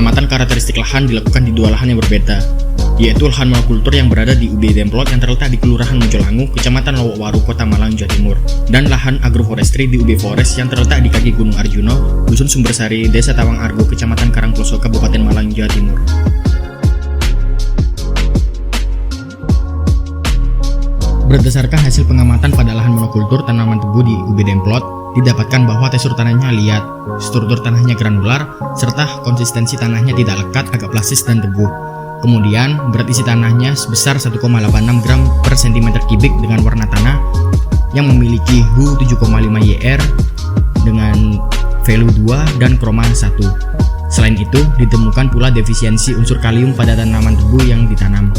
Pengamatan karakteristik lahan dilakukan di dua lahan yang berbeda, yaitu lahan monokultur yang berada di UB Demplot yang terletak di Kelurahan Mojolangu, Kecamatan Lowokwaru, Kota Malang, Jawa Timur, dan lahan agroforestry di UB Forest yang terletak di kaki Gunung Arjuno, Dusun Sumbersari, Desa Tawang Argo, Kecamatan Karangploso, Kabupaten Malang, Jawa Timur. Berdasarkan hasil pengamatan pada lahan monokultur tanaman tebu di UB Demplot, didapatkan bahwa tekstur tanahnya liat, struktur tanahnya granular, serta konsistensi tanahnya tidak lekat, agak plastis dan tebu. Kemudian, berat isi tanahnya sebesar 1,86 gram per cm kubik dengan warna tanah yang memiliki Hu 7,5 YR dengan value 2 dan kroma 1. Selain itu, ditemukan pula defisiensi unsur kalium pada tanaman tebu yang ditanam.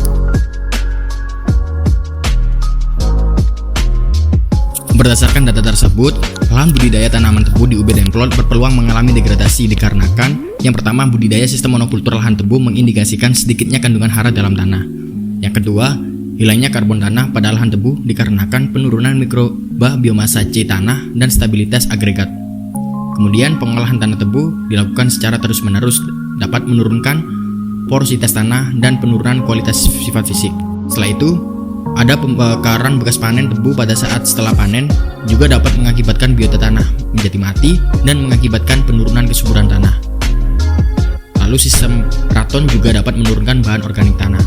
Berdasarkan data tersebut, lahan budidaya tanaman tebu di UB Demplot berpeluang mengalami degradasi dikarenakan yang pertama, budidaya sistem monokultur lahan tebu mengindikasikan sedikitnya kandungan hara dalam tanah. Yang kedua, hilangnya karbon tanah pada lahan tebu dikarenakan penurunan mikroba biomasa C tanah dan stabilitas agregat. Kemudian, pengolahan tanah tebu dilakukan secara terus-menerus dapat menurunkan porositas tanah dan penurunan kualitas sifat fisik. Setelah itu, ada pembakaran bekas panen tebu pada saat setelah panen juga dapat mengakibatkan biota tanah menjadi mati dan mengakibatkan penurunan kesuburan tanah. Lalu sistem raton juga dapat menurunkan bahan organik tanah.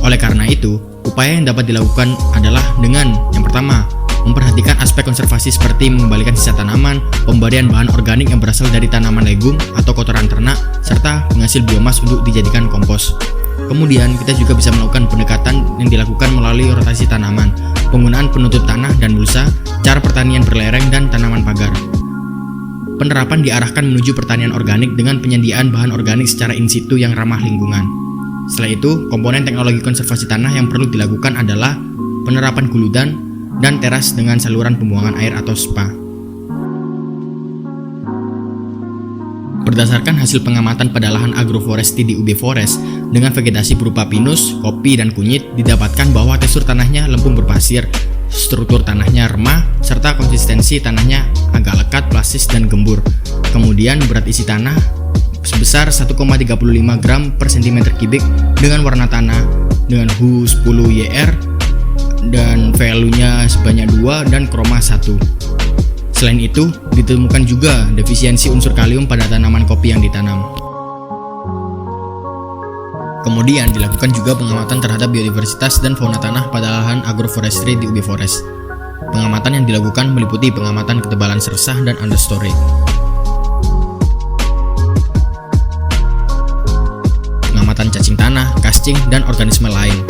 Oleh karena itu, upaya yang dapat dilakukan adalah dengan yang pertama, memperhatikan aspek konservasi seperti mengembalikan sisa tanaman, pemberian bahan organik yang berasal dari tanaman legum atau kotoran ternak, serta penghasil biomas untuk dijadikan kompos. Kemudian, kita juga bisa melakukan pendekatan yang dilakukan melalui rotasi tanaman, penggunaan penutup tanah dan mulsa, cara pertanian berlereng dan tanaman pagar. Penerapan diarahkan menuju pertanian organik dengan penyediaan bahan organik secara in situ yang ramah lingkungan. Setelah itu, komponen teknologi konservasi tanah yang perlu dilakukan adalah penerapan guludan dan teras dengan saluran pembuangan air atau spa. Berdasarkan hasil pengamatan pada lahan agroforestry di UB Forest dengan vegetasi berupa pinus, kopi, dan kunyit, didapatkan bahwa tekstur tanahnya lempung berpasir, struktur tanahnya remah, serta konsistensi tanahnya agak lekat, plastis, dan gembur. Kemudian berat isi tanah sebesar 1,35 gram per cm kubik dengan warna tanah dengan Hu 10 YR dan value-nya sebanyak 2 dan kroma 1. Selain itu, ditemukan juga defisiensi unsur kalium pada tanaman kopi yang ditanam. Kemudian dilakukan juga pengamatan terhadap biodiversitas dan fauna tanah pada lahan agroforestry di UB Forest. Pengamatan yang dilakukan meliputi pengamatan ketebalan sersah dan understory, pengamatan cacing tanah, kascing, dan organisme lain.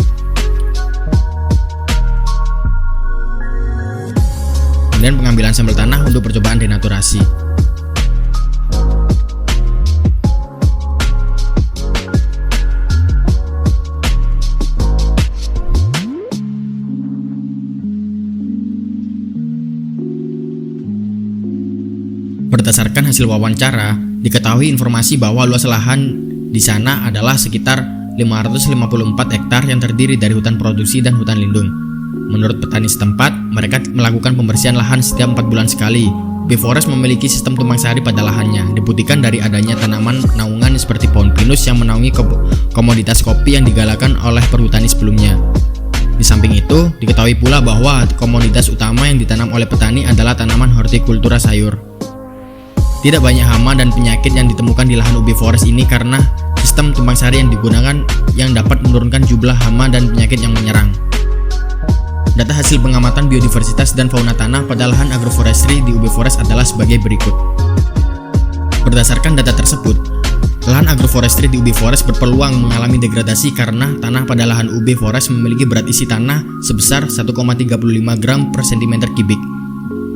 Kemudian pengambilan sampel tanah untuk percobaan denaturasi. Berdasarkan hasil wawancara, diketahui informasi bahwa luas lahan di sana adalah sekitar 554 hektar yang terdiri dari hutan produksi dan hutan lindung. Menurut petani setempat, mereka melakukan pembersihan lahan setiap 4 bulan sekali. UB Forest memiliki sistem tumpang sari pada lahannya, dibuktikan dari adanya tanaman naungan seperti pohon pinus yang menaungi komoditas kopi yang digalakan oleh perhutani sebelumnya. Di samping itu, diketahui pula bahwa komoditas utama yang ditanam oleh petani adalah tanaman hortikultura sayur. Tidak banyak hama dan penyakit yang ditemukan di lahan UB Forest ini karena sistem tumpang sari yang digunakan yang dapat menurunkan jumlah hama dan penyakit yang menyerang. Data hasil pengamatan biodiversitas dan fauna tanah pada lahan agroforestry di UB Forest adalah sebagai berikut. Berdasarkan data tersebut, lahan agroforestry di UB Forest berpeluang mengalami degradasi karena tanah pada lahan UB Forest memiliki berat isi tanah sebesar 1,35 gram per cm kubik.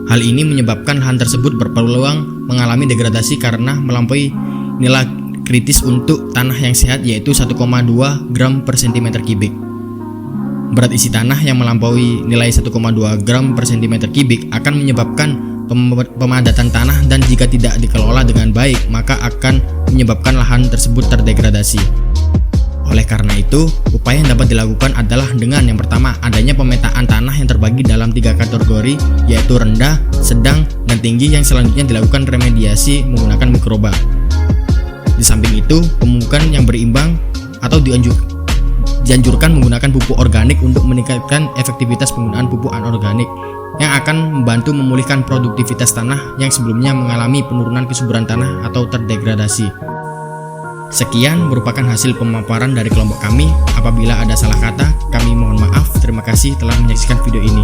Hal ini menyebabkan lahan tersebut berpeluang mengalami degradasi karena melampaui nilai kritis untuk tanah yang sehat yaitu 1,2 gram per cm kubik. Berat isi tanah yang melampaui nilai 1,2 gram per cm kubik akan menyebabkan pemadatan tanah dan jika tidak dikelola dengan baik maka akan menyebabkan lahan tersebut terdegradasi. Oleh karena itu, upaya yang dapat dilakukan adalah dengan yang pertama, adanya pemetaan tanah yang terbagi dalam 3 kategori yaitu rendah, sedang, dan tinggi yang selanjutnya dilakukan remediasi menggunakan mikroba. Di samping itu, pemupukan yang berimbang atau dianjurkan menggunakan pupuk organik untuk meningkatkan efektivitas penggunaan pupuk anorganik yang akan membantu memulihkan produktivitas tanah yang sebelumnya mengalami penurunan kesuburan tanah atau terdegradasi. Sekian merupakan hasil pemaparan dari kelompok kami. Apabila ada salah kata, kami mohon maaf. Terima kasih telah menyaksikan video ini.